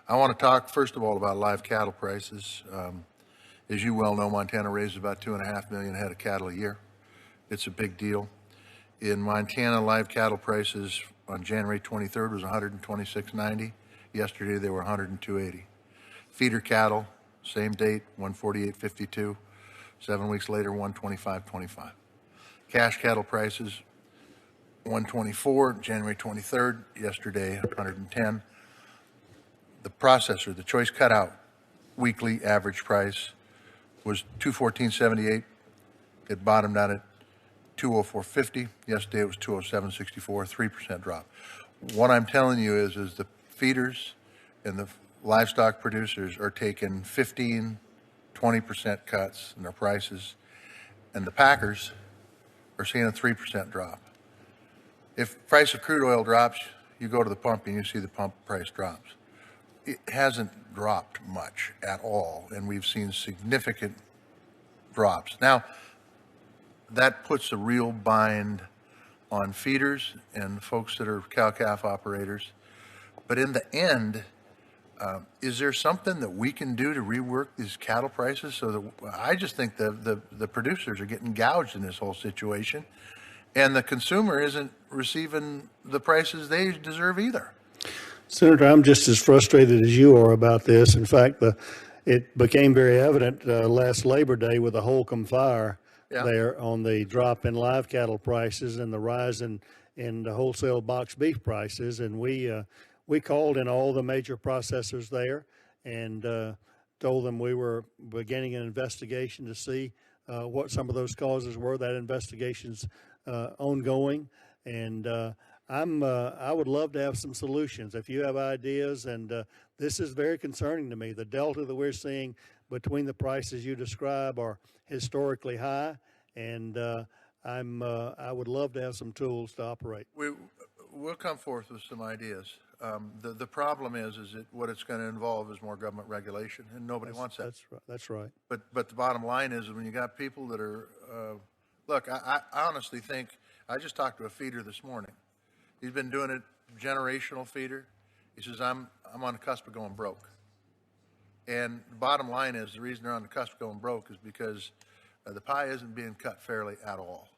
I want to talk, first of all, about live cattle prices. As you well know, Montana raises about 2.5 million head of cattle a year. It's a big deal. In Montana, live cattle prices on January 23rd was 126.90. Yesterday, they were 102.80. Feeder cattle, same date, 148.52. 7 weeks later, 125.25. Cash cattle prices, 124, January 23rd. Yesterday, 110. The processor, the choice cutout, weekly average price was 214.78. It bottomed out at 204.50. Yesterday it was 207.64, 3% drop. What I'm telling you is the feeders and the livestock producers are taking 15, 20% cuts in their prices, and the packers are seeing a 3% drop. If price of crude oil drops, you go to the pump and you see the pump price drops. It hasn't dropped much at all, and we've seen significant drops. Now, that puts a real bind on feeders and folks that are cow-calf operators. But in the end, is there something that we can do to rework these cattle prices so that I just think the producers are getting gouged in this whole situation, and the consumer isn't receiving the prices they deserve either? Senator, I'm just as frustrated as you are about this. In fact, it became very evident last Labor Day with the Holcomb fire there on the drop in live cattle prices and the rise in the wholesale box beef prices. And we called in all the major processors there and told them we were beginning an investigation to see what some of those causes were. That investigation's ongoing, and I would love to have some solutions if you have ideas, and this is very concerning to me. The delta that we're seeing between the prices you describe are historically high, and I would love to have some tools to operate. We'll come forth with some ideas. The problem is that what it's going to involve is more government regulation, and nobody wants that. That's right. But the bottom line is when you got people that are, look, I honestly think, I just talked to a feeder this morning. He's been doing it, generational feeder. He says, I'm on the cusp of going broke. And the bottom line is the reason they're on the cusp of going broke is because the pie isn't being cut fairly at all.